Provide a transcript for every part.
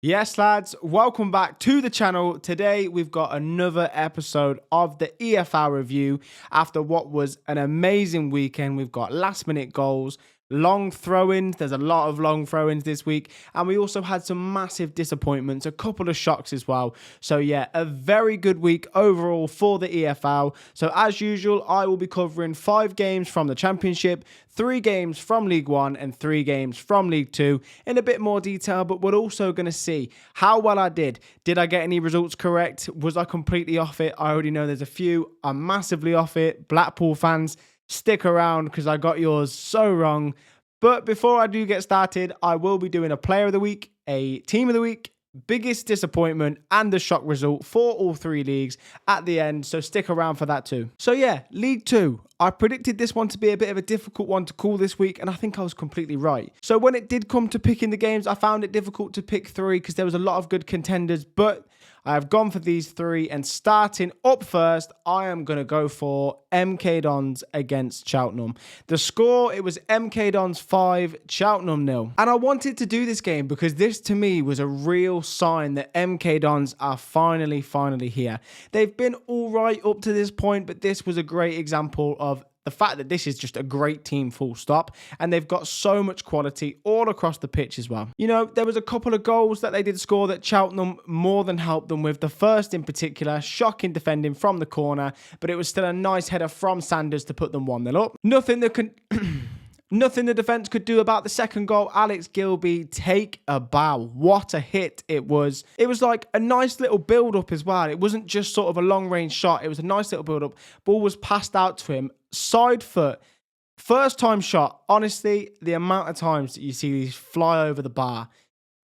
Yes, lads, welcome back to the channel. Today, we've got another episode of the EFL review. After what was an amazing weekend, we've got last-minute goals, long throw-ins. There's a lot of long throw-ins this week. And we also had some massive disappointments, a couple of shocks as well. So yeah, a very good week overall for the EFL. So as usual, I will be covering 5 games from the Championship, 3 games from League One and 3 games from League Two in a bit more detail, but we're also going to see how well I did. Did I get any results correct? Was I completely off it? I already know there's a few. I'm massively off it. Blackpool fans, stick around because I got yours so wrong. But before I do get started, I will be doing a player of the week, a team of the week, biggest disappointment and the shock result for all 3 leagues at the end, so stick around for that too. So yeah, League 2. I predicted this one to be a bit of a difficult one to call this week, and I think I was completely right. So when it did come to picking the games, I found it difficult to pick 3 because there was a lot of good contenders, but I have gone for these 3, and starting up first, I am going to go for MK Dons against Cheltenham. The score, it was MK Dons 5, Cheltenham 0. And I wanted to do this game because this to me was a real sign that MK Dons are finally here. They've been all right up to this point, but this was a great example of the fact that this is just a great team full stop, and they've got so much quality all across the pitch as well. You know, there was a couple of goals that they did score that Cheltenham more than helped them with. The first in particular, shocking defending from the corner, but it was still a nice header from Sanders to put them 1-0 up. Nothing the defence could do about the second goal. Alex Gilby, take a bow. What a hit it was. It was like a nice little build-up as well. It wasn't just sort of a long-range shot. It was a nice little build-up. Ball was passed out to him. Side foot. First time shot. Honestly, the amount of times that you see these fly over the bar.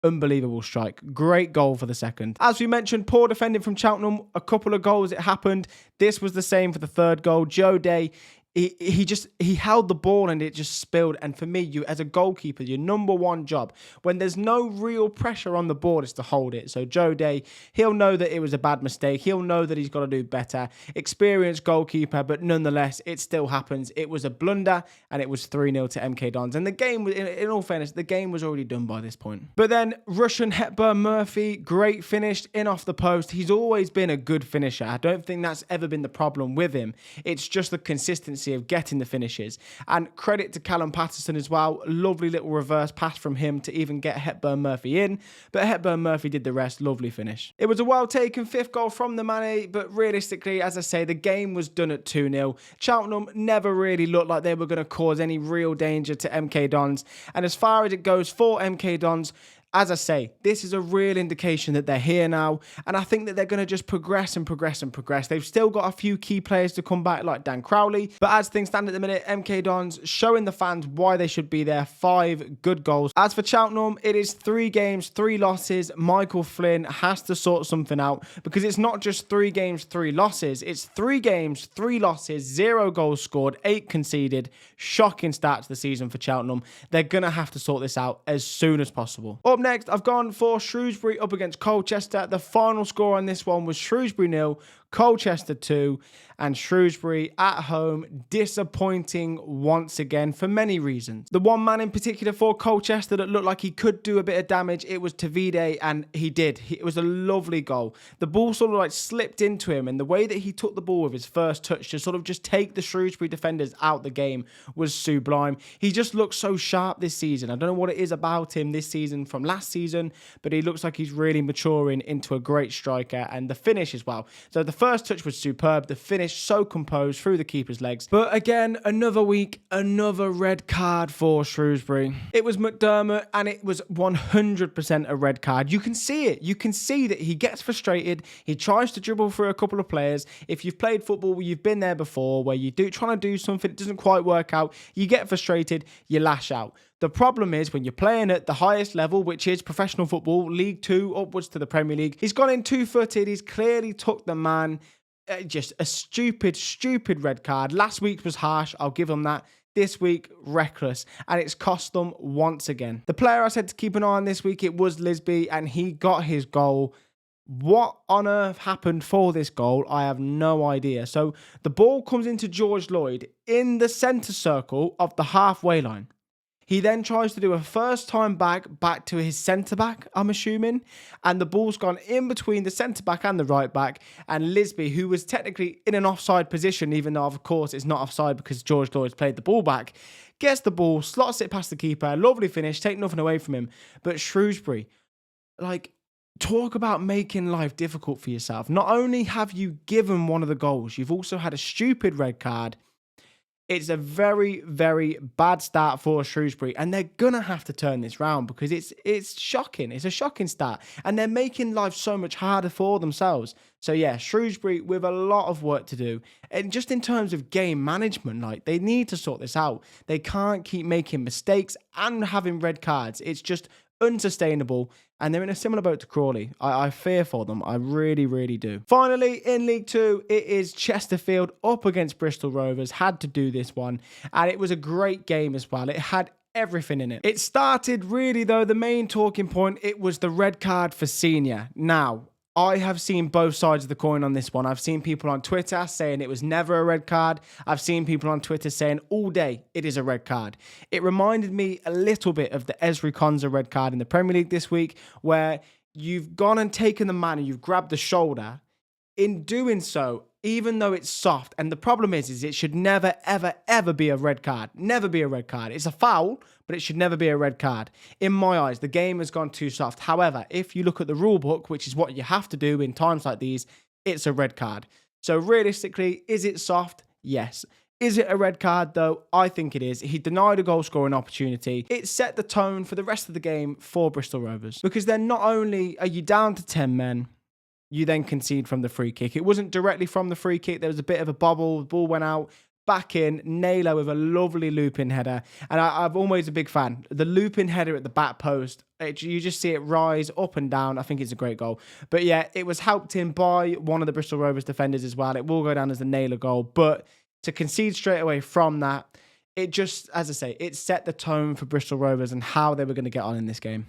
Unbelievable strike. Great goal for the second. As we mentioned, poor defending from Cheltenham. A couple of goals it happened. This was the same for the third goal. Joe Day, he held the ball and it just spilled. And for me, you as a goalkeeper, your number one job when there's no real pressure on the board is to hold it. So Joe Day, he'll know that it was a bad mistake. He'll know that he's got to do better. Experienced goalkeeper, but nonetheless, it still happens. It was a blunder and it was 3-0 to MK Dons. And the game, in all fairness, the game was already done by this point. But then Russian Hepburn Murphy, great finish in off the post. He's always been a good finisher. I don't think that's ever been the problem with him. It's just the consistency of getting the finishes. And credit to Callum Patterson as well. Lovely little reverse pass from him to even get Hepburn Murphy in. But Hepburn Murphy did the rest. Lovely finish. It was a well-taken 5th goal from the Mane, but realistically, as I say, the game was done at 2-0. Cheltenham never really looked like they were going to cause any real danger to MK Dons. And as far as it goes for MK Dons, as I say, this is a real indication that they're here now, and I think that they're going to just progress and progress and progress. They've still got a few key players to come back like Dan Crowley, but as things stand at the minute, MK Dons showing the fans why they should be there. 5 good goals. As for Cheltenham, it is 3 games, 3 losses. Michael Flynn has to sort something out because it's not just 3 games, 3 losses. It's 3 games, 3 losses, 0 goals scored, 8 conceded. Shocking start to the season for Cheltenham. They're going to have to sort this out as soon as possible. Up next, I've gone for Shrewsbury up against Colchester. The final score on this one was Shrewsbury 0, Colchester 2, and Shrewsbury at home disappointing once again for many reasons. The one man in particular for Colchester that looked like he could do a bit of damage, it was Tavide, and he did. It was a lovely goal. The ball sort of like slipped into him, and the way that he took the ball with his first touch to sort of just take the Shrewsbury defenders out the game was sublime. He just looks so sharp this season. I don't know what it is about him this season from last season, but he looks like he's really maturing into a great striker, and the finish as well. So the first touch was superb. The finish so composed through the keeper's legs. But again, another week, another red card for Shrewsbury. It was McDermott, and it was 100% a red card. You can see it. You can see that he gets frustrated. He tries to dribble through a couple of players. If you've played football, you've been there before, where you trying to do something, it doesn't quite work out. You get frustrated, you lash out. The problem is when you're playing at the highest level, which is professional football, League 2 upwards to the Premier League, he's gone in 2-footed. He's clearly took the man. Just a stupid red card. Last week was harsh. I'll give him that. This week, reckless. And it's cost them once again. The player I said to keep an eye on this week, it was Lisby, and he got his goal. What on earth happened for this goal? I have no idea. So the ball comes into George Lloyd in the centre circle of the halfway line. He then tries to do a first time back to his centre back, I'm assuming. And the ball's gone in between the centre back and the right back. And Lisby, who was technically in an offside position, even though, of course, it's not offside because George Lloyd's played the ball back, gets the ball, slots it past the keeper. Lovely finish, take nothing away from him. But Shrewsbury, like, talk about making life difficult for yourself. Not only have you given one of the goals, you've also had a stupid red card. It's a very, very bad start for Shrewsbury, and they're going to have to turn this round because it's shocking. It's a shocking start, and they're making life so much harder for themselves. So yeah, Shrewsbury with a lot of work to do. And just in terms of game management, like, they need to sort this out. They can't keep making mistakes and having red cards. It's just unsustainable, and they're in a similar boat to Crawley. I fear for them. I really, really do. Finally, in League Two, it is Chesterfield up against Bristol Rovers. Had to do this one, and it was a great game as well. It had everything in it. It started really, though, the main talking point, it was the red card for Senior. Now, I have seen both sides of the coin on this one. I've seen people on Twitter saying it was never a red card. I've seen people on Twitter saying all day it is a red card. It reminded me a little bit of the Ezri Konsa red card in the Premier League this week, where you've gone and taken the man and you've grabbed the shoulder. In doing so, even though it's soft, and the problem is it should never, ever, ever be a red card. Never be a red card. It's a foul, but it should never be a red card. In my eyes, the game has gone too soft. However, if you look at the rule book, which is what you have to do in times like these, it's a red card. So realistically, is it soft? Yes. Is it a red card, though? I think it is. He denied a goal scoring opportunity. It set the tone for the rest of the game for Bristol Rovers, because then not only are you down to 10 men, you then concede from the free kick. It wasn't directly from the free kick. There was a bit of a bobble. The ball went out. Back in. Naylor with a lovely loop-in header. And I'm always a big fan. The loop-in header at the back post, you just see it rise up and down. I think it's a great goal. But yeah, it was helped in by one of the Bristol Rovers defenders as well. It will go down as the Naylor goal. But to concede straight away from that, it just, as I say, it set the tone for Bristol Rovers and how they were going to get on in this game.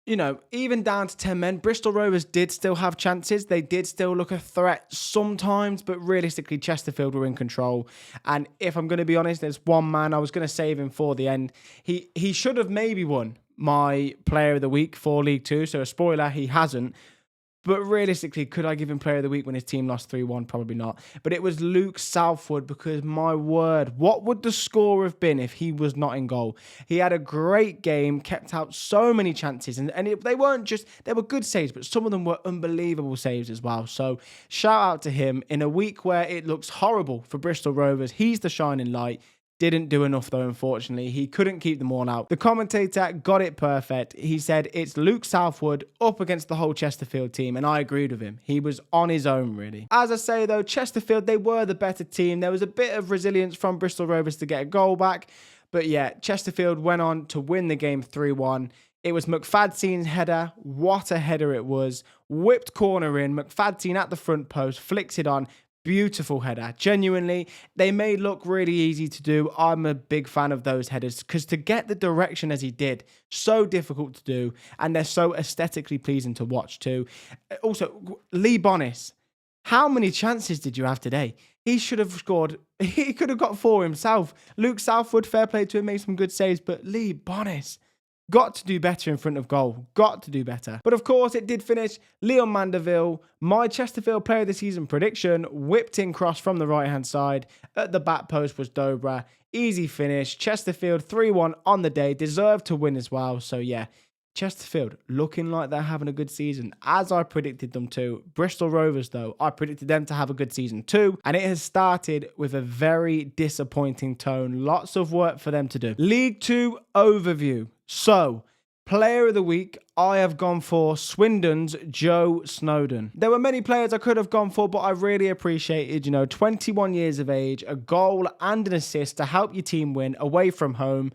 You know, even down to 10 men, Bristol Rovers did still have chances. They did still look a threat sometimes, but realistically, Chesterfield were in control. And if I'm going to be honest, there's one man, I was going to save him for the end. He should have maybe won my player of the week for League Two. So a spoiler, he hasn't. But realistically, could I give him player of the week when his team lost 3-1? Probably not. But it was Luke Southwood, because my word, what would the score have been if he was not in goal? He had a great game, kept out so many chances. And they weren't just, they were good saves, but some of them were unbelievable saves as well. So shout out to him in a week where it looks horrible for Bristol Rovers. He's the shining light. Didn't do enough, though, unfortunately. He couldn't keep them all out. The commentator got it perfect. He said it's Luke Southwood up against the whole Chesterfield team, and I agreed with him. He was on his own, really. As I say, though, Chesterfield, they were the better team. There was a bit of resilience from Bristol Rovers to get a goal back. But yeah, Chesterfield went on to win the game 3-1. It was McFadzean's header. What a header it was. Whipped corner in. McFadzean at the front post, flicks it on. Beautiful header. Genuinely, they may look really easy to do. I'm a big fan of those headers, because to get the direction as he did, so difficult to do, and they're so aesthetically pleasing to watch too. Also, Lee Bonnis, how many chances did you have today? He should have scored. He could have got 4 himself. Luke Southwood, fair play to him, made some good saves, but Lee Bonnis, got to do better in front of goal. Got to do better. But of course, it did finish. Leon Mandeville, my Chesterfield player of the season prediction, whipped in cross from the right-hand side. At the back post was Dobra. Easy finish. Chesterfield 3-1 on the day. Deserved to win as well. So yeah, Chesterfield looking like they're having a good season, as I predicted them to. Bristol Rovers, though, I predicted them to have a good season too, and it has started with a very disappointing tone. Lots of work for them to do. League Two overview. So, player of the week, I have gone for Swindon's Joe Snowden. There were many players I could have gone for, but I really appreciated, 21 years of age, a goal and an assist to help your team win away from home.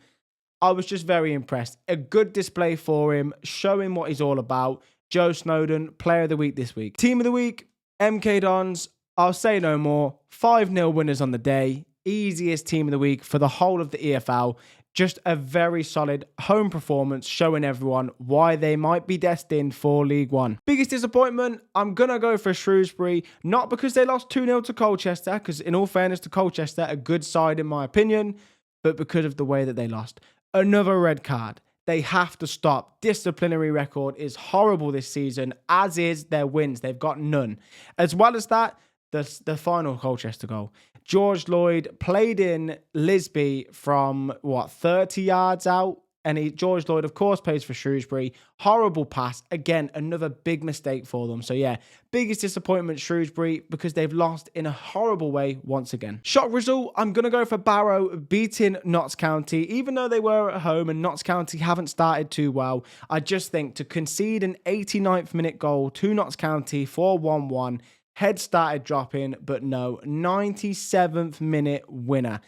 I was just very impressed. A good display for him, showing what he's all about. Joe Snowden, player of the week this week. Team of the week, MK Dons. I'll say no more. 5-0 winners on the day. Easiest team of the week for the whole of the EFL. Just a very solid home performance, showing everyone why they might be destined for League One. Biggest disappointment, I'm going to go for Shrewsbury, not because they lost 2-0 to Colchester, because in all fairness to Colchester, a good side in my opinion, but because of the way that they lost. Another red card. They have to stop. Disciplinary record is horrible this season, as is their wins. They've got none. As well as that, the final Colchester goal. George Lloyd played in Lisby from, 30 yards out? And George Lloyd, of course, plays for Shrewsbury. Horrible pass. Again, another big mistake for them. So yeah, biggest disappointment, Shrewsbury, because they've lost in a horrible way once again. Shock result, I'm going to go for Barrow beating Notts County. Even though they were at home and Notts County haven't started too well, I just think to concede an 89th minute goal to Notts County for 1-1, head started dropping, but no, 97th minute winner.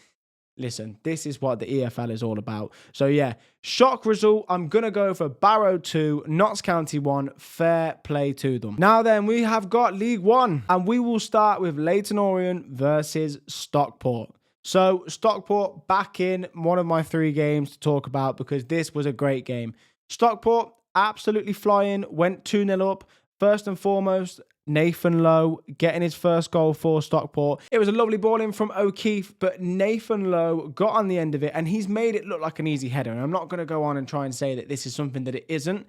Listen, this is what the EFL is all about. So yeah, shock result. I'm going to go for Barrow 2, Notts County 1. Fair play to them. Now then, we have got League One, and we will start with Leyton Orient versus Stockport. So Stockport back in one of my 3 games to talk about, because this was a great game. Stockport absolutely flying, went 2-0 up. First and foremost, Nathan Lowe getting his first goal for Stockport. It was a lovely ball in from O'Keefe, but Nathan Lowe got on the end of it, and he's made it look like an easy header. And I'm not going to go on and try and say that this is something that it isn't,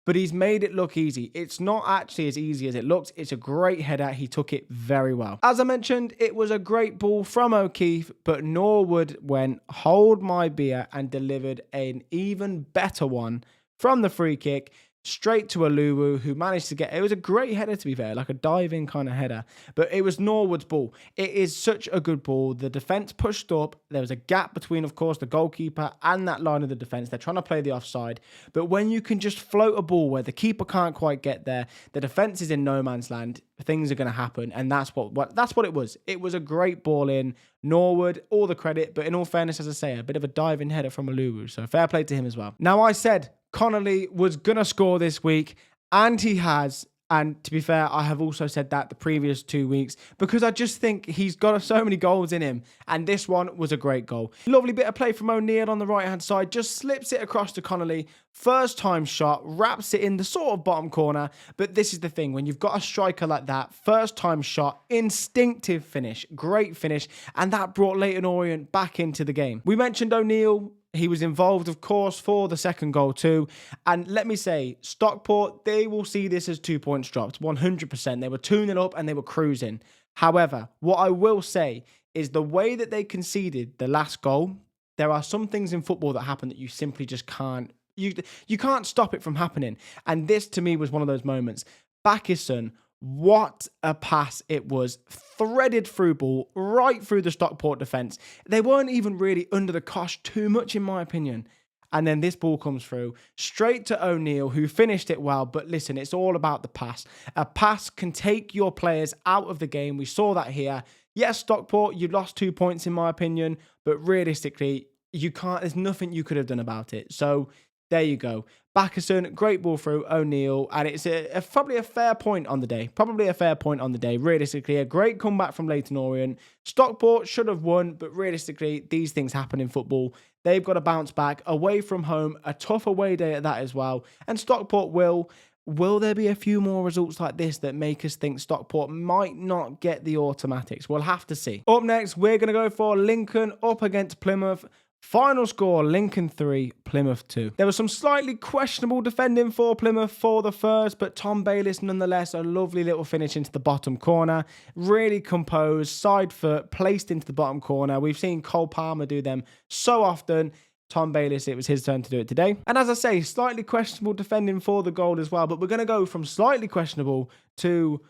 but he's made it look easy. It's not actually as easy as it looks. It's a great header. He took it very well. As I mentioned, it was a great ball from O'Keefe, but Norwood went hold my beer and delivered an even better one from the free kick. Straight to Aluwu, who managed to get... It was a great header, to be fair, like a diving kind of header. But it was Norwood's ball. It is such a good ball. The defence pushed up. There was a gap between, of course, the goalkeeper and that line of the defence. They're trying to play the offside. But when you can just float a ball where the keeper can't quite get there, the defence is in no man's land, things are going to happen. And that's what it was. It was a great ball in. Norwood, all the credit. But in all fairness, as I say, a bit of a diving header from Aluwu. So fair play to him as well. Now, I said Connolly was going to score this week, and he has. And to be fair, I have also said that the previous 2 weeks, because I just think he's got so many goals in him, and this one was a great goal. Lovely bit of play from O'Neill on the right-hand side, just slips it across to Connolly. First time shot, wraps it in the sort of bottom corner. But this is the thing, when you've got a striker like that, first time shot, instinctive finish, great finish, and that brought Leyton Orient back into the game. We mentioned O'Neill. He was involved, of course, for the second goal too. And let me say, Stockport, they will see this as 2 points dropped, 100%. They were 2-0 up and they were cruising. However, what I will say is the way that they conceded the last goal, there are some things in football that happen that you simply just can't, you can't stop it from happening. And this, to me, was one of those moments. Backison, what a pass it was. Threaded through ball right through the Stockport defence. They weren't even really under the cosh too much, in my opinion. And then this ball comes through straight to O'Neill, who finished it well. But listen, it's all about the pass. A pass can take your players out of the game. We saw that here. Yes, Stockport, you lost 2 points, in my opinion. But realistically, you can't. There's nothing you could have done about it. So there you go. Backison, great ball through O'Neill, and it's probably a fair point on the day. Probably a fair point on the day. Realistically, a great comeback from Leyton Orient. Stockport should have won, but realistically, these things happen in football. They've got to bounce back away from home, a tough away day at that as well. And Stockport will. Will there be a few more results like this that make us think Stockport might not get the automatics? We'll have to see. Up next, we're going to go for Lincoln up against Plymouth. Final score, Lincoln 3, Plymouth 2. There was some slightly questionable defending for Plymouth for the first, but Tom Bayliss, nonetheless, a lovely little finish into the bottom corner. Really composed, side foot, placed into the bottom corner. We've seen Cole Palmer do them so often. Tom Bayliss, it was his turn to do it today. And as I say, slightly questionable defending for the goal as well, but we're going to go from slightly questionable to...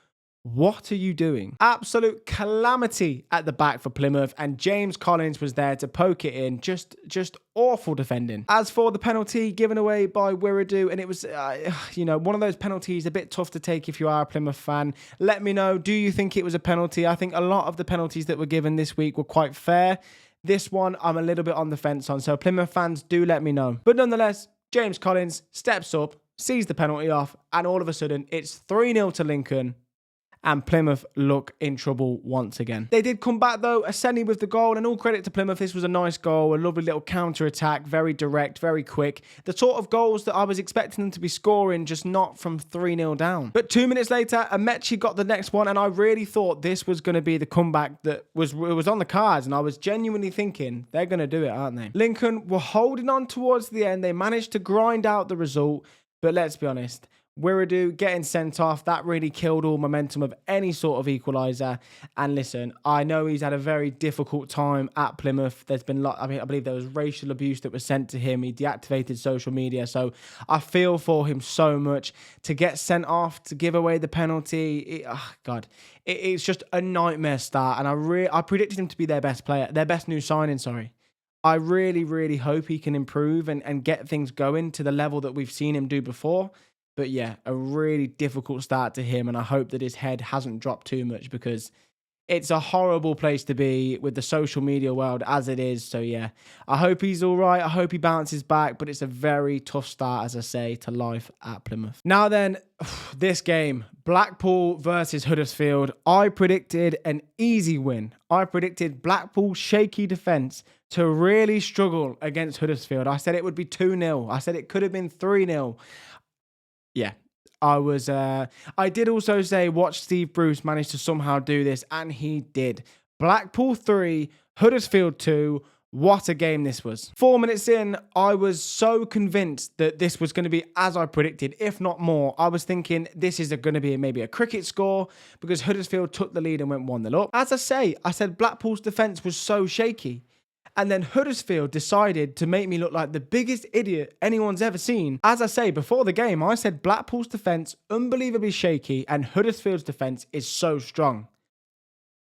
what are you doing? Absolute calamity at the back for Plymouth, and James Collins was there to poke it in. Just awful defending. As for the penalty given away by Wiradoo, and it was, one of those penalties a bit tough to take if you are a Plymouth fan. Let me know, do you think it was a penalty? I think a lot of the penalties that were given this week were quite fair. This one, I'm a little bit on the fence on, so Plymouth fans, do let me know. But nonetheless, James Collins steps up, sees the penalty off, and all of a sudden, it's 3-0 to Lincoln. and Plymouth look in trouble once again. They did come back though, Aseni with the goal, and all credit to Plymouth. This was a nice goal, a lovely little counter-attack, very direct, very quick. The sort of goals that I was expecting them to be scoring, just not from 3-0 down. But 2 minutes later, Amechi got the next one, and I really thought this was going to be the comeback that was on the cards, and I was genuinely thinking, they're going to do it, aren't they? Lincoln were holding on towards the end. They managed to grind out the result, but let's be honest, Wiradu getting sent off, that really killed all momentum of any sort of equaliser. And listen, I know he's had a very difficult time at Plymouth. There's been I believe there was racial abuse that was sent to him. He deactivated social media. So I feel for him so much. To get sent off, to give away the penalty, it's just a nightmare start. And I predicted him to be their best player, their best new signing, sorry. I really, really hope he can improve and get things going to the level that we've seen him do before. But yeah, a really difficult start to him, and I hope that his head hasn't dropped too much, because it's a horrible place to be with the social media world as it is. So yeah, I hope he's all right. I hope he bounces back, but it's a very tough start, as I say, to life at Plymouth. Now then, this game, Blackpool versus Huddersfield. I predicted an easy win. I predicted Blackpool's shaky defence to really struggle against Huddersfield. I said it would be 2-0. I said it could have been 3-0. Yeah, I did also say watch Steve Bruce manage to somehow do this, and he did. Blackpool 3, Huddersfield 2. What a game this was. 4 minutes in, I was so convinced that this was going to be as I predicted, if not more. I was thinking this is going to be maybe a cricket score, because Huddersfield took the lead and went 1-0 up. As I said Blackpool's defence was so shaky. And then Huddersfield decided to make me look like the biggest idiot anyone's ever seen. As I say, before the game, I said Blackpool's defence unbelievably shaky and Huddersfield's defence is so strong.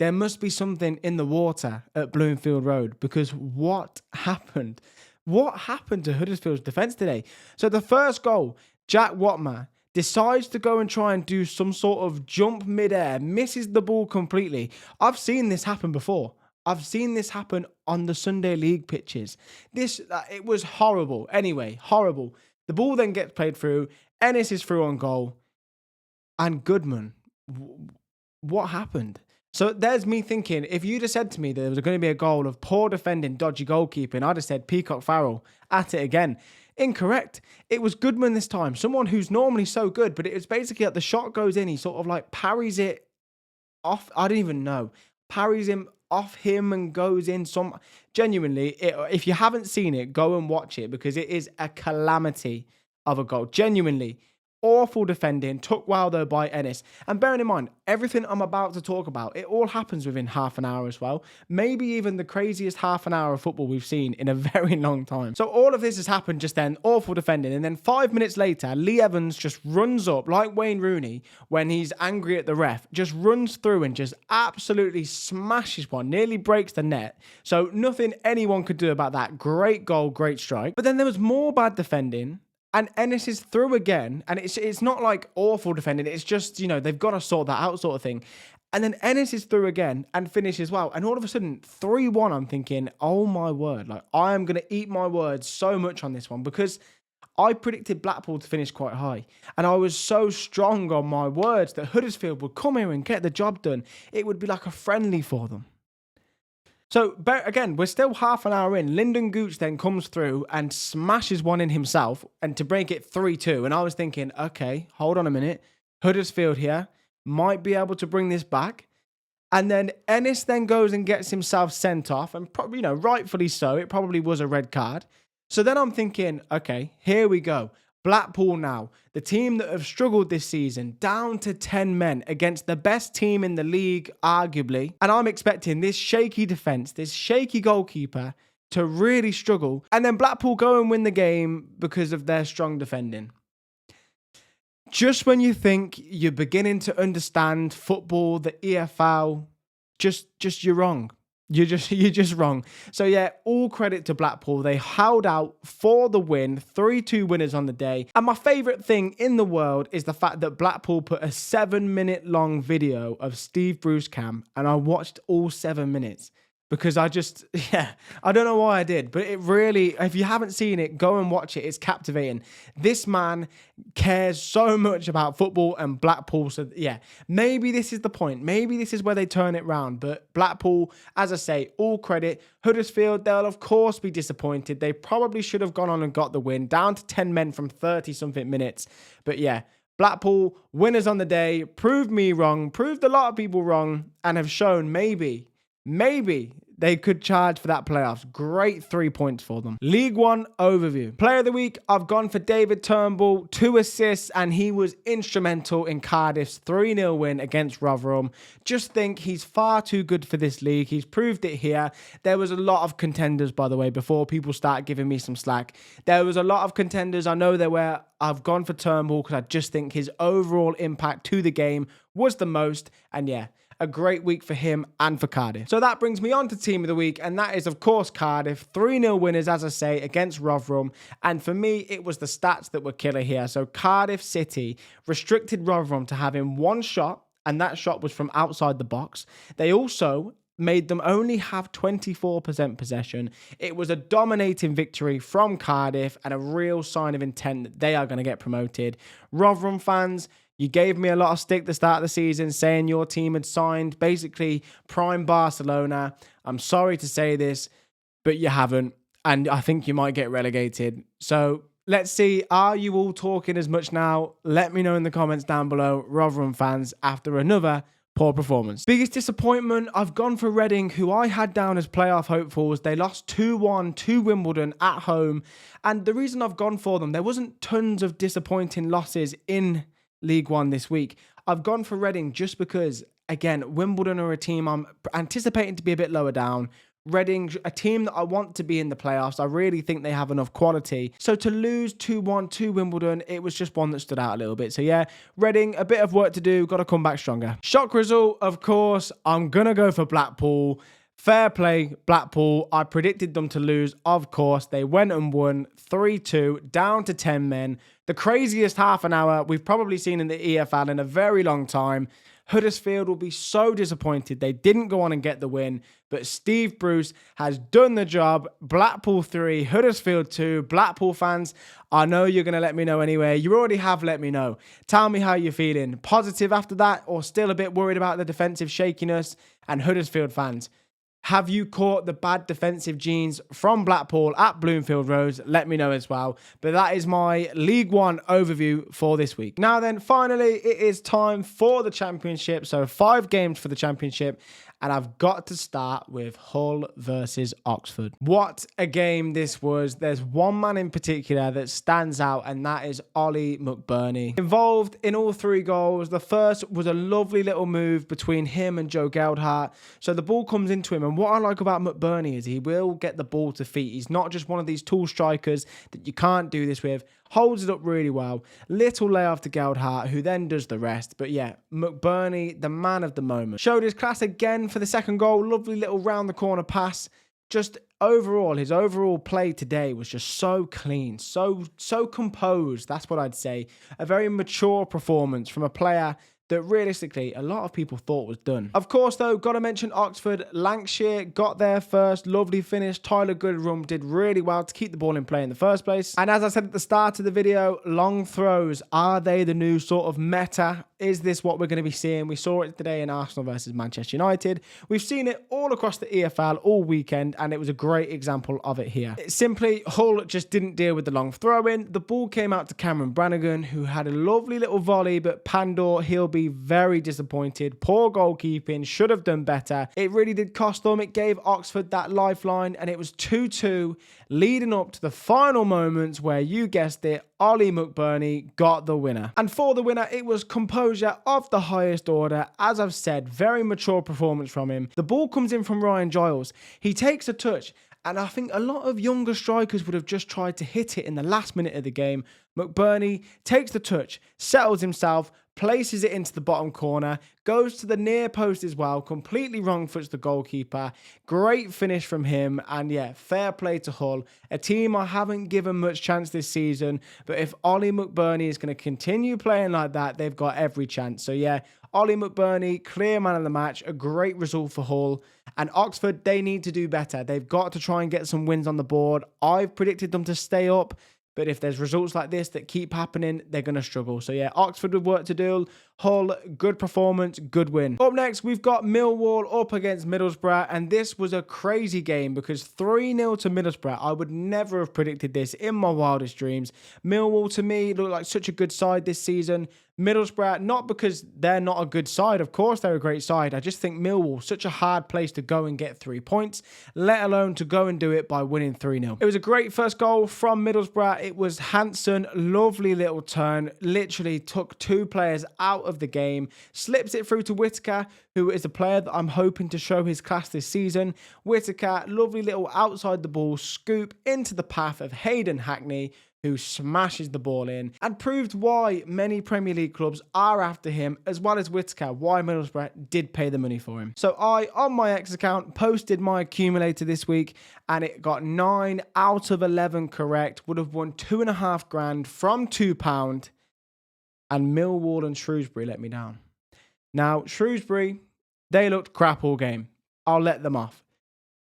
There must be something in the water at Bloomfield Road, because what happened? What happened to Huddersfield's defence today? So the first goal, Jack Watmer decides to go and try and do some sort of jump mid-air, misses the ball completely. I've seen this happen before. I've seen this happen on the Sunday League pitches. It was horrible. Anyway, horrible. The ball then gets played through. Ennis is through on goal. And Goodman, what happened? So there's me thinking, if you'd have said to me that there was going to be a goal of poor defending, dodgy goalkeeping, I'd have said Peacock Farrell at it again. Incorrect. It was Goodman this time. Someone who's normally so good, but it was basically like the shot goes in, he sort of like parries it off. I don't even know. Parries him off him and goes in some. Genuinely, if you haven't seen it, go and watch it, because it is a calamity of a goal. Genuinely awful defending, took well though by Ennis. And bearing in mind, everything I'm about to talk about, it all happens within half an hour as well. Maybe even the craziest half an hour of football we've seen in a very long time. So all of this has happened just then, awful defending. And then 5 minutes later, Lee Evans just runs up like Wayne Rooney when he's angry at the ref, just runs through and just absolutely smashes one, nearly breaks the net. So nothing anyone could do about that. Great goal, great strike. But then there was more bad defending. And Ennis is through again, and it's not like awful defending. It's just, they've got to sort that out sort of thing. And then Ennis is through again and finishes well. And all of a sudden, 3-1, I'm thinking, oh my word. Like, I am going to eat my words so much on this one, because I predicted Blackpool to finish quite high. And I was so strong on my words that Huddersfield would come here and get the job done. It would be like a friendly for them. So, again, we're still half an hour in. Lyndon Gooch then comes through and smashes one in himself, and to break it 3-2. And I was thinking, okay, hold on a minute. Huddersfield here might be able to bring this back. And then Ennis then goes and gets himself sent off, and probably, rightfully so. It probably was a red card. So then I'm thinking, okay, here we go. Blackpool now, the team that have struggled this season, down to 10 men against the best team in the league, arguably. And I'm expecting this shaky defence, this shaky goalkeeper to really struggle. And then Blackpool go and win the game because of their strong defending. Just when you think you're beginning to understand football, the EFL, just you're wrong. You're just wrong. So yeah, all credit to Blackpool. They held out for the win, 3-2 winners on the day. And my favourite thing in the world is the fact that Blackpool put a 7-minute long video of Steve Bruce Cam, and I watched all 7 minutes. because I just, yeah, I don't know why I did, but it really, if you haven't seen it, go and watch it. It's captivating. This man cares so much about football and Blackpool. So, yeah, maybe this is the point. Maybe this is where they turn it round. But Blackpool, as I say, all credit. Huddersfield, they'll of course be disappointed. They probably should have gone on and got the win, down to 10 men from 30-something minutes. But yeah, Blackpool, winners on the day, proved me wrong, proved a lot of people wrong, and have shown maybe they could charge for that playoffs. Great 3 points for them. League One overview. Player of the week, I've gone for David Turnbull, 2 assists, and he was instrumental in Cardiff's 3-0 win against Rotherham. Just think he's far too good for this league. He's proved it here. There was a lot of contenders, by the way, before people start giving me some slack. There was a lot of contenders. I know there were. I've gone for Turnbull because I just think his overall impact to the game was the most. And yeah, a great week for him and for Cardiff. So that brings me on to team of the week, and that is, of course, Cardiff. 3-0 winners, as I say, against Rotherham. And for me, it was the stats that were killer here. So Cardiff City restricted Rotherham to having one shot, and that shot was from outside the box. They also made them only have 24% possession. It was a dominating victory from Cardiff and a real sign of intent that they are going to get promoted. Rotherham fans, you gave me a lot of stick at the start of the season saying your team had signed basically prime Barcelona. I'm sorry to say this, but you haven't. And I think you might get relegated. So let's see. Are you all talking as much now? Let me know in the comments down below, Rotherham fans, after another poor performance. Biggest disappointment, I've gone for Reading, who I had down as playoff hopefuls. They lost 2-1 to Wimbledon at home. And the reason I've gone for them, there wasn't tons of disappointing losses in League One this week. I've gone for Reading just because, again, Wimbledon are a team I'm anticipating to be a bit lower down. Reading, a team that I want to be in the playoffs. I really think they have enough quality. So to lose 2-1 to Wimbledon, it was just one that stood out a little bit. So yeah, Reading, a bit of work to do. Got to come back stronger. Shock result, of course, I'm going to go for Blackpool. Fair play, Blackpool. I predicted them to lose. Of course, they went and won 3-2, down to 10 men. The craziest half an hour we've probably seen in the EFL in a very long time. Huddersfield will be so disappointed they didn't go on and get the win, but Steve Bruce has done the job. Blackpool 3, Huddersfield 2. Blackpool fans, I know you're going to let me know anyway. You already have let me know. Tell me how you're feeling. Positive after that, or still a bit worried about the defensive shakiness? And Huddersfield fans, have you caught the bad defensive genes from Blackpool at Bloomfield Road? Let me know as well. But that is my League One overview for this week. Now then, finally, it is time for the Championship. So 5 games for the Championship. And I've got to start with Hull versus Oxford. What a game this was. There's one man in particular that stands out, and that is Ollie McBurney. Involved in all 3 goals. The first was a lovely little move between him and Joe Geldhart. So the ball comes into him, and what I like about McBurney is he will get the ball to feet. He's not just one of these tool strikers that you can't do this with. Holds it up really well. Little layoff to Geldhart, who then does the rest. But yeah, McBurney, the man of the moment. Showed his class again for the second goal. Lovely little round the corner pass. Just overall, his overall play today was just so clean, so composed. That's what I'd say. A very mature performance from a player that realistically a lot of people thought was done. Of course, though, got to mention Oxford. Lancashire got there first. Lovely finish. Tyler Goodrum did really well to keep the ball in play in the first place. And as I said at the start of the video, long throws, are they the new sort of meta? Is this what we're going to be seeing? We saw it today in Arsenal versus Manchester United. We've seen it all across the EFL all weekend, and it was a great example of it here. Simply, Hull just didn't deal with the long throw-in. The ball came out to Cameron Brannigan, who had a lovely little volley, but Pandor, he'll be very disappointed. Poor goalkeeping, should have done better. It really did cost them. It gave Oxford that lifeline, and it was 2-2, leading up to the final moments where, you guessed it, Ollie McBurney got the winner. And for the winner, it was composure of the highest order. As I've said, very mature performance from him. The ball comes in from Ryan Giles. He takes a touch, and I think a lot of younger strikers would have just tried to hit it in the last minute of the game. McBurney takes the touch, settles himself, places it into the bottom corner, goes to the near post as well, completely wrong foots the goalkeeper. Great finish from him, and yeah, fair play to Hull, a team I haven't given much chance this season, but if Ollie McBurney is going to continue playing like that, they've got every chance. So yeah, Ollie McBurney, clear man of the match, a great result for Hull. And Oxford, they need to do better. They've got to try and get some wins on the board. I've predicted them to stay up, but if there's results like this that keep happening, they're going to struggle. So yeah, Oxford with work to do. Hull, good performance, good win. Up next, we've got Millwall up against Middlesbrough, and this was a crazy game because 3-0 to Middlesbrough. I would never have predicted this in my wildest dreams. Millwall, to me, looked like such a good side this season. Middlesbrough, not because they're not a good side. Of course, they're a great side. I just think Millwall, such a hard place to go and get 3 points, let alone to go and do it by winning 3-0. It was a great first goal from Middlesbrough. It was Hansen, lovely little turn, literally took 2 players out of the game, slips it through to Whittaker, who is a player that I'm hoping to show his class this season. Whittaker, lovely little outside the ball scoop into the path of Hayden Hackney, who smashes the ball in and proved why many Premier League clubs are after him, as well as Whittaker, why Middlesbrough did pay the money for him. So I, on my X account, posted my accumulator this week, and it got 9 out of 11 correct, would have won £2,500 from £2, and Millwall and Shrewsbury let me down. Now, Shrewsbury, they looked crap all game. I'll let them off.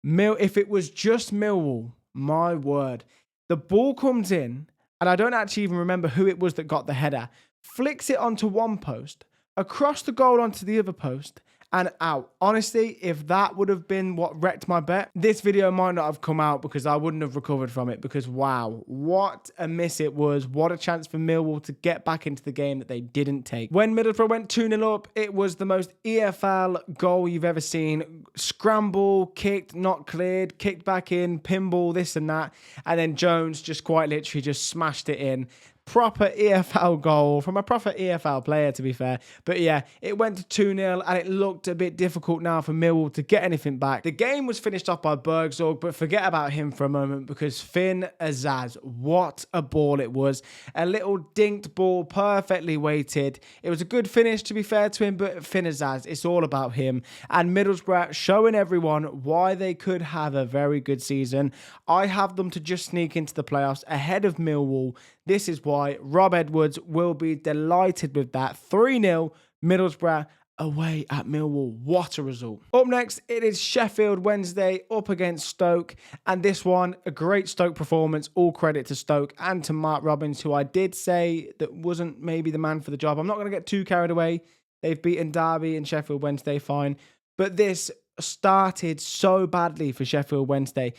If it was just Millwall, my word. The ball comes in, and I don't actually even remember who it was that got the header, flicks it onto one post, across the goal onto the other post, and out. Honestly, if that would have been what wrecked my bet, this video might not have come out because I wouldn't have recovered from it, because wow, what a miss it was. What a chance for Millwall to get back into the game that they didn't take. When Middlesbrough went 2-0 up, it was the most EFL goal you've ever seen. Scramble, kicked, not cleared, kicked back in, pinball, this and that. And then Jones just quite literally just smashed it in. Proper EFL goal from a proper EFL player, to be fair. But yeah, it went to 2-0, and it looked a bit difficult now for Millwall to get anything back. The game was finished off by Bergzorg, but forget about him for a moment, because Finn Azaz, what a ball it was. A little dinked ball, perfectly weighted. It was a good finish, to be fair to him, but Finn Azaz, it's all about him. And Middlesbrough showing everyone why they could have a very good season. I have them to just sneak into the playoffs ahead of Millwall. This is why Rob Edwards will be delighted with that. 3-0 Middlesbrough away at Millwall. What a result. Up next, it is Sheffield Wednesday up against Stoke. And this one, a great Stoke performance. All credit to Stoke and to Mark Robbins, who I did say that wasn't maybe the man for the job. I'm not going to get too carried away. They've beaten Derby and Sheffield Wednesday, fine. But this started so badly for Sheffield Wednesday.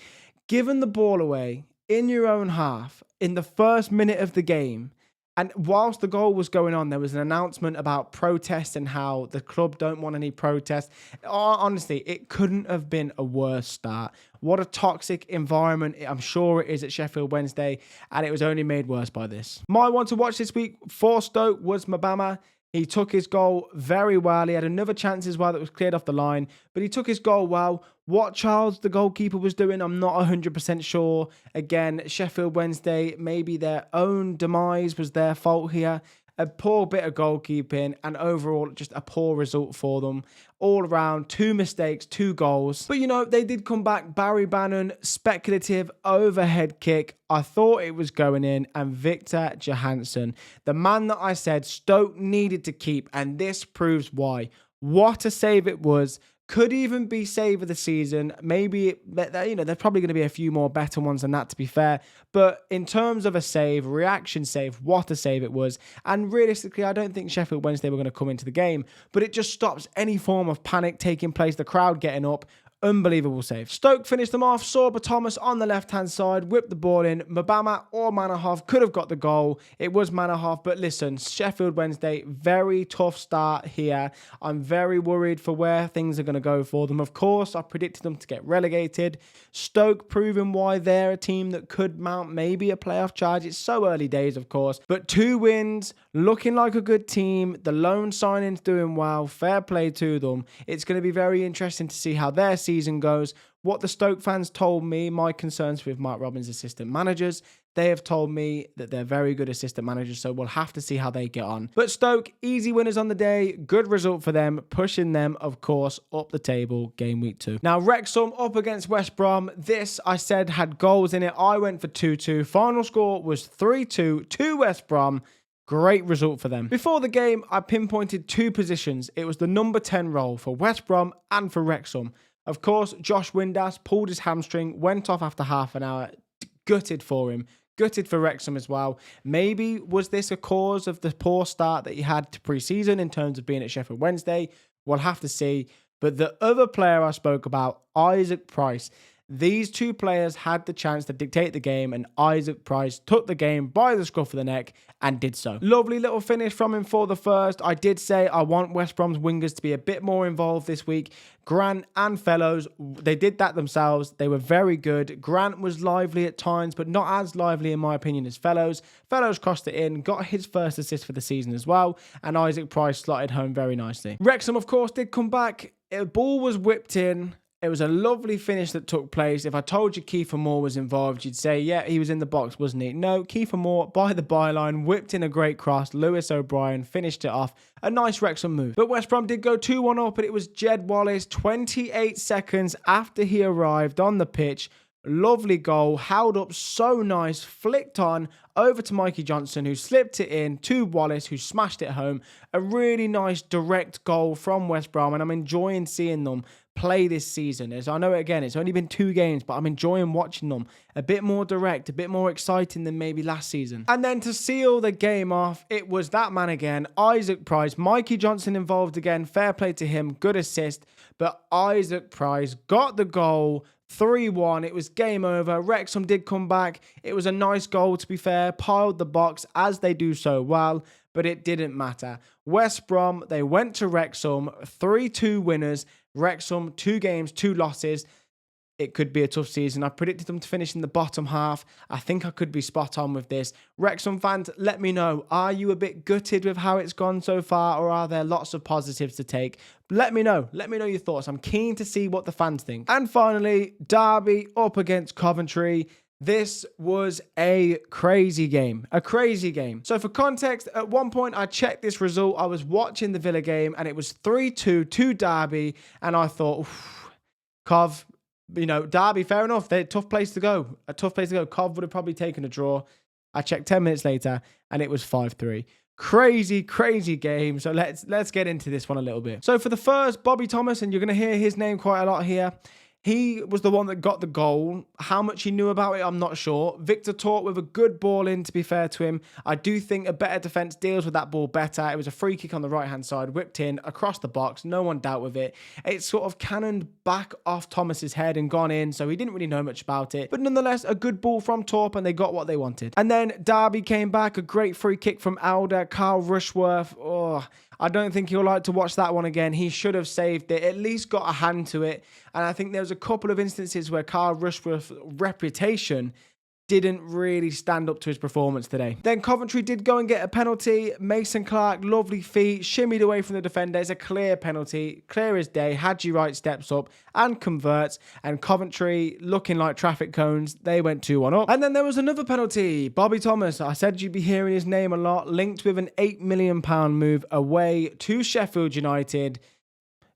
Given the ball away in your own half in the first minute of the game, and whilst the goal was going on, there was an announcement about protests and how the club don't want any protests. Honestly, it couldn't have been a worse start. What a toxic environment I'm sure it is at Sheffield Wednesday, and it was only made worse by this. My one to watch this week for Stoke was Mbama. He took his goal very well. He had another chance as well that was cleared off the line, but he took his goal well. What Charles, the goalkeeper, was doing, I'm not 100% sure. Again, Sheffield Wednesday, maybe their own demise was their fault here. A poor bit of goalkeeping, and overall just a poor result for them. All around, 2 mistakes, 2 goals. But you know, they did come back. Barry Bannon, speculative overhead kick. I thought it was going in. And Victor Johansson, the man that I said Stoke needed to keep. And this proves why. What a save it was. Could even be save of the season. Maybe, you know, there's probably going to be a few more better ones than that, to be fair. But in terms of a save, reaction save, what a save it was. And realistically, I don't think Sheffield Wednesday were going to come into the game. But it just stops any form of panic taking place, the crowd getting up. Unbelievable save. Stoke finished them off. Sorba Thomas on the left-hand side, whipped the ball in. Mbama or Manahoff could have got the goal. It was Manahoff, but listen, Sheffield Wednesday, very tough start here. I'm very worried for where things are going to go for them. Of course, I predicted them to get relegated. Stoke proving why they're a team that could mount maybe a playoff charge. It's so early days, of course, but 2 wins, looking like a good team. The loan signing's doing well. Fair play to them. It's going to be very interesting to see how their season goes. what the Stoke fans told me, my concerns with Mark Robins' assistant managers, they have told me that they're very good assistant managers, so we'll have to see how they get on. But Stoke, easy winners on the day, good result for them, pushing them, of course, up the table game week 2. Now, Wrexham up against West Brom. This, I said, had goals in it. I went for 2-2. Final score was 3-2 to West Brom. Great result for them. Before the game, I pinpointed 2 positions. It was the number 10 role for West Brom and for Wrexham. Of course, Josh Windass pulled his hamstring, went off after half an hour. Gutted for him. Gutted for Wrexham as well. Maybe was this a cause of the poor start that he had to pre-season in terms of being at Sheffield Wednesday? We'll have to see. But the other player I spoke about, Isaac Price, these 2 players had the chance to dictate the game, and Isaac Price took the game by the scruff of the neck and did so. Lovely little finish from him for the first. I did say I want West Brom's wingers to be a bit more involved this week. Grant and Fellows, they did that themselves. They were very good. Grant was lively at times, but not as lively in my opinion as Fellows. Fellows crossed it in, got his first assist for the season as well, and Isaac Price slotted home very nicely. Wrexham, of course, did come back. The ball was whipped in. It was a lovely finish that took place. If I told you Kiefer Moore was involved, you'd say, yeah, he was in the box, wasn't he? No, Kiefer Moore, by the byline, whipped in a great cross. Lewis O'Brien finished it off. A nice Wrexham move. But West Brom did go 2-1 up, and it was Jed Wallace, 28 seconds after he arrived on the pitch. Lovely goal, held up so nice, flicked on over to Mikey Johnson, who slipped it in to Wallace, who smashed it home. A really nice direct goal from West Brom, and I'm enjoying seeing them play this season. As I know, again, it's only been 2 games, but I'm enjoying watching them. A bit more direct, a bit more exciting than maybe last season. And then to seal the game off, it was that man again, Isaac Price. Mikey Johnson involved again. Fair play to him. Good assist. But Isaac Price got the goal. 3-1. It was game over. Wrexham did come back. It was a nice goal, to be fair. Piled the box as they do so well, but it didn't matter. West Brom, they went to Wrexham. 3-2 winners. Wrexham, 2 games, 2 losses. It could be a tough season. I predicted them to finish in the bottom half. I think I could be spot on with this. Wrexham fans, let me know. Are you a bit gutted with how it's gone so far, or are there lots of positives to take? Let me know. Let me know your thoughts. I'm keen to see what the fans think. And finally, Derby up against Coventry. This was a crazy game. A crazy game. So for context, at one point I checked this result. I was watching the Villa game and it was 3-2 to Derby. And I thought, Cov, you know, Derby, fair enough. They're a tough place to go. A tough place to go. Cov would have probably taken a draw. I checked 10 minutes later and it was 5-3. Crazy, crazy game. So let's get into this one a little bit. So for the first, Bobby Thomas, and you're going to hear his name quite a lot here. He was the one that got the goal. How much he knew about it, I'm not sure. Victor Tort with a good ball in, to be fair to him. I do think a better defence deals with that ball better. It was a free kick on the right-hand side, whipped in, across the box. No one dealt with it. It sort of cannoned back off Thomas's head and gone in, so he didn't really know much about it. But nonetheless, a good ball from Torp, and they got what they wanted. And then Derby came back. A great free kick from Elder. Carl Rushworth. Oh, I don't think he'll like to watch that one again. He should have saved it, at least got a hand to it. And I think there was a couple of instances where Carl Rushworth's reputation didn't really stand up to his performance today. Then Coventry did go and get a penalty. Mason Clark, lovely feet, shimmied away from the defender. It's a clear penalty, clear as day. Hadji Wright steps up and converts. And Coventry, looking like traffic cones, they went 2-1 up. And then there was another penalty. Bobby Thomas, I said you'd be hearing his name a lot, linked with an £8 million move away to Sheffield United.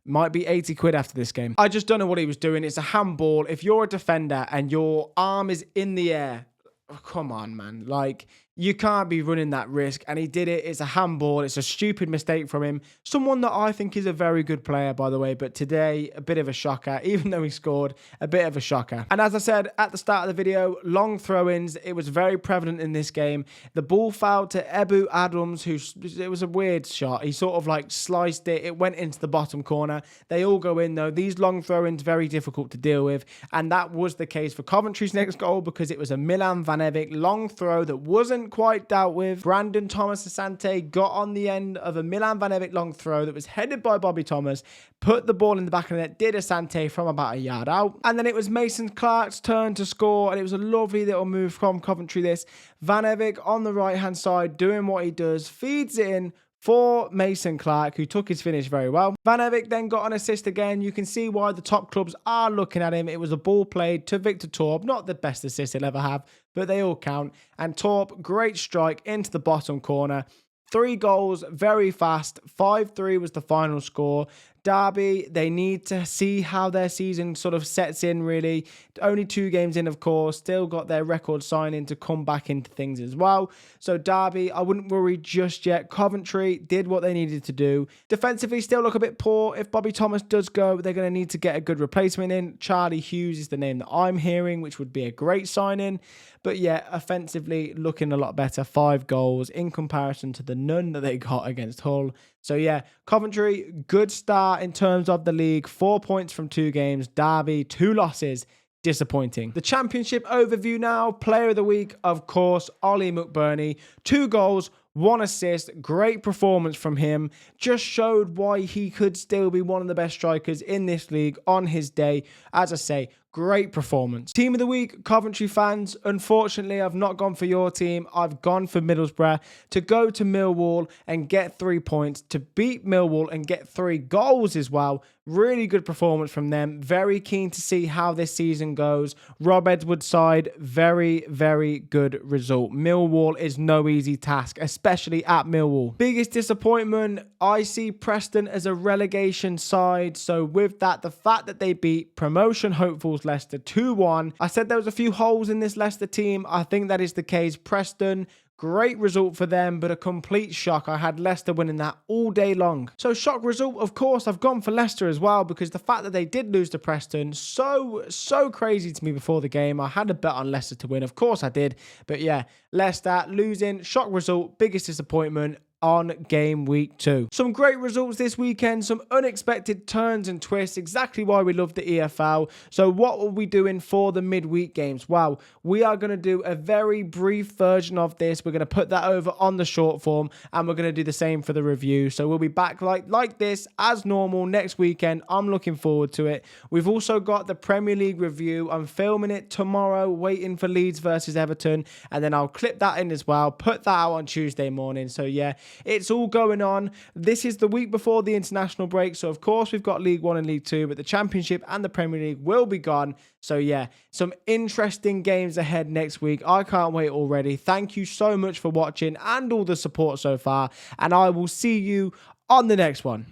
Might be 80 quid after this game. I just don't know what he was doing. It's a handball. If you're a defender and your arm is in the air, oh, come on, man. Like, you can't be running that risk. And he did it. It's a handball. It's a stupid mistake from him. Someone that I think is a very good player, by the way. But today, a bit of a shocker. Even though he scored, a bit of a shocker. And as I said at the start of the video, long throw-ins. It was very prevalent in this game. The ball fouled to Ebu Adams, it was a weird shot. He sort of like sliced it. It went into the bottom corner. They all go in, though. These long throw-ins, very difficult to deal with. And that was the case for Coventry's next goal, because it was a Milan Van Evik long throw that wasn't quite dealt with. Brandon Thomas Asante got on the end of a Milan Van Evik long throw that was headed by Bobby Thomas, put the ball in the back of the net, did Asante from about a yard out. And then it was Mason Clark's turn to score, and it was a lovely little move from Coventry this. Van Evik on the right-hand side doing what he does, feeds it in for Mason Clark, who took his finish very well. Van Evik then got an assist again. You can see why the top clubs are looking at him. It was a ball played to Victor Torp. Not the best assist he'll ever have, but they all count. And Torp, great strike into the bottom corner. 3 goals, very fast. 5-3 was the final score. Derby, they need to see how their season sort of sets in, really. Only 2 games in, of course. Still got their record signing to come back into things as well. So Derby, I wouldn't worry just yet. Coventry did what they needed to do. Defensively, still look a bit poor. If Bobby Thomas does go, they're going to need to get a good replacement in. Charlie Hughes is the name that I'm hearing, which would be a great signing. But yeah, offensively, looking a lot better. 5 goals in comparison to the none that they got against Hull. So yeah, Coventry, good start in terms of the league. 4 points from 2 games. Derby, 2 losses. Disappointing. The championship overview now. Player of the week, of course, Ollie McBurney. 2 goals, 1 assist. Great performance from him. Just showed why he could still be one of the best strikers in this league on his day. As I say, great performance. Team of the week, Coventry fans. Unfortunately, I've not gone for your team. I've gone for Middlesbrough to go to Millwall and get 3 points, to beat Millwall and get 3 goals as well. Really good performance from them. Very keen to see how this season goes. Rob Edwards' side, very, very good result. Millwall is no easy task, especially at Millwall. Biggest disappointment, I see Preston as a relegation side. So with that, the fact that they beat promotion hopefuls Leicester 2-1. I said there was a few holes in this Leicester team. I think that is the case. Preston, great result for them, but a complete shock. I had Leicester winning that all day long. So shock result, of course, I've gone for Leicester as well, because the fact that they did lose to Preston, so crazy to me before the game. I had a bet on Leicester to win. Of course I did. But yeah, Leicester losing, shock result, biggest disappointment on game week 2. Some great results this weekend, some unexpected turns and twists, exactly why we love the EFL. So what are we doing for the midweek games? Well, we are going to do a very brief version of this. We're going to put that over on the short form, and we're going to do the same for the review. So we'll be back like this as normal next weekend. I'm looking forward to it. We've also got the Premier League review. I'm filming it tomorrow, waiting for Leeds versus Everton, and then I'll clip that in as well, put that out on Tuesday morning. So yeah, it's all going on. This is the week before the international break. So, of course, we've got League 1 and League 2, but the Championship and the Premier League will be gone. So, yeah, some interesting games ahead next week. I can't wait already. Thank you so much for watching and all the support so far. And I will see you on the next one.